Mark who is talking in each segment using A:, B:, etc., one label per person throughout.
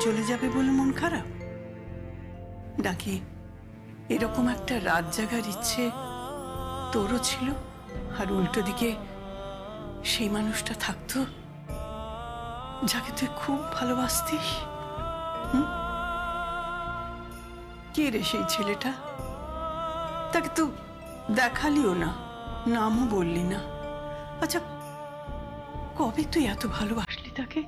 A: চলে যাবে বলে মন খারাপ, নাকি এরকম একটা রাত জাগার ইচ্ছে তোরও ছিল, আর উল্টো দিকে সেই মানুষটা থাকতো যাকে তুই খুব ভালোবাসতিস? কে রে সেই ছেলেটা? তাকে তো দেখালিও না, নামও বললি না। আচ্ছা, কবে তুই এত ভালোবাসলি তাকে?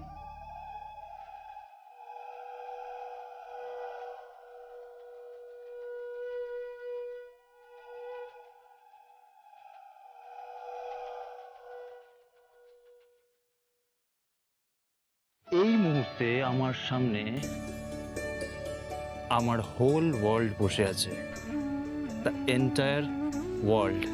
B: এই মুহূর্তে আমার সামনে আমার হোল ওয়ার্ল্ড বসে আছে, দ্য এন্টায়ার ওয়ার্ল্ড।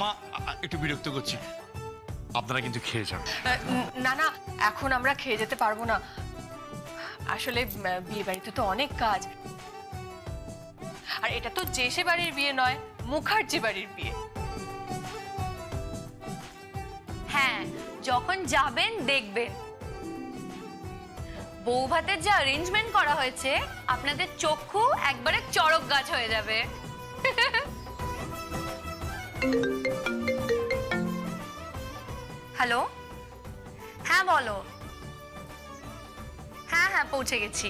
C: মা, একটু বিরক্ত করছি, আপনারা কিন্তু খেয়ে যান।
D: না না, এখন আমরা খেয়ে যেতে পারবো না। আসলে বিয়ে বাড়িতে তো অনেক কাজ, আর এটা তো জেসে বাড়ির বিয়ে নয়, মুখার্জি বাড়ির বিয়ে।
E: হ্যাঁ, যখন যাবেন দেখবেন বউ ভাতের যে অ্যারেঞ্জমেন্ট করা হয়েছে, আপনাদের চক্ষু একবারে চড়ক গাছ হয়ে যাবে। হ্যালো, হ্যাঁ বলো। হ্যাঁ হ্যাঁ, পৌঁছে গেছি।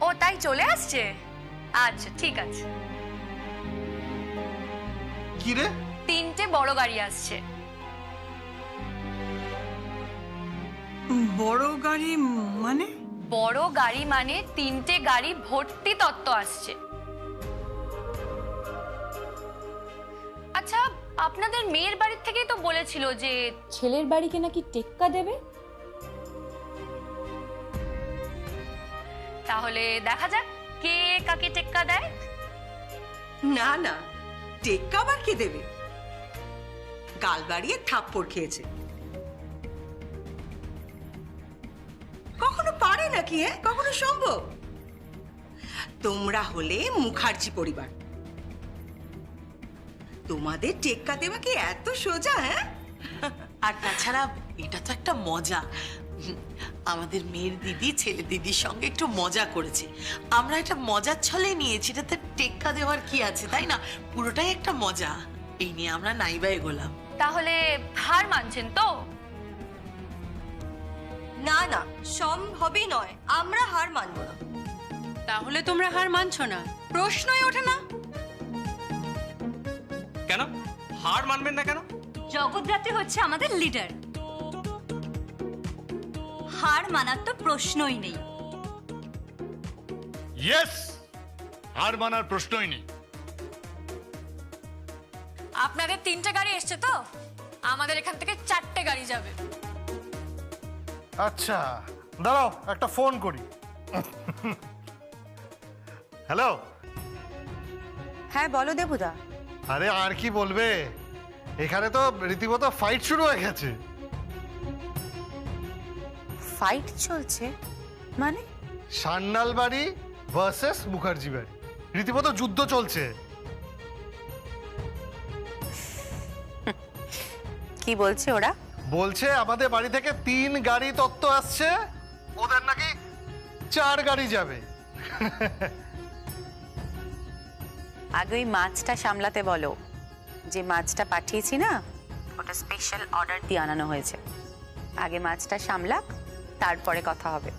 E: ও তাই চলে আসছে? আচ্ছা ঠিক আছে।
C: কি রে?
E: 3টে বড় গাড়ি আসছে।
A: বড় গাড়ি মানে?
E: বড় গাড়ি মানে 3টে গাড়ি ভর্তি তত্ত্ব আসছে। আচ্ছা, আপনাদের মেয়ের বাড়ির থেকেই তো বলেছিল যে
F: ছেলের বাড়িকে নাকি টেক্কা দেবে।
E: তাহলে দেখা যাক কে কাকে টেক্কা দেয়।
G: না না, টেক্কা আবার কে দেবে? গাল বাড়িয়ে থাপ্পড় খেয়েছে। কখনো পারে নাকি? কখনো সম্ভব? তোমরা হলে মুখার্জি পরিবার, তোমাদের টেক্কা দেওয়া কি এত সোজা?
H: আর তাছাড়া এটা তো একটা মজা। আমাদের মেয়ের দিদি ছেলে দিদির সঙ্গে একটু মজা করেছে, আমরা এটা মজার ছলে নিয়েছি। এটাতে টেক্কা দেওয়ার কি আছে, তাই না? পুরোটাই একটা মজা। এই নিয়ে আমরা নাইবা এগোলাম।
E: তাহলে হার মানছেন তো?
I: না না, সম্ভবই নয়, আমরা হার মানব না।
J: তাহলে তোমরা হার মানছো না? প্রশ্নই ওঠে না।
B: কেন হার মানবেন না কেন?
I: জগদ্ধাত্রী হচ্ছে আমাদের লিডার, হার মানার তো প্রশ্নই নেই।
C: ইয়েস, হার মানার প্রশ্নই নেই।
D: আপনাদের 3টে গাড়ি এসছে তো, আমাদের এখান থেকে 4টে গাড়ি যাবে।
K: আচ্ছা দাঁড়াও, একটা ফোন করি। হ্যালো।
F: হ্যাঁ বলো দেবুদা।
K: আরে আর কি বলবে, এখানে তো রীতিমতো ফাইট শুরু হয়ে গেছে।
F: ফাইট চলছে মানে?
K: সান্যাল বাড়ি ভার্সেস মুখার্জি বাড়ি, রীতিমতো যুদ্ধ চলছে।
F: কি বলছে ওরা?
K: বলছে আমাদের বাড়ি থেকে 3 গাড়ি তত্ত্ব আসছে, ওদের নাকি 4 গাড়ি যাবে।
F: আগে ওই মাছটা সামলাতে বলো। যে মাছটা পাঠিয়েছি না, ওটা স্পেশাল অর্ডার দিয়ে আনানো হয়েছে। আগে মাছটা সামলাক, তারপরে কথা হবে।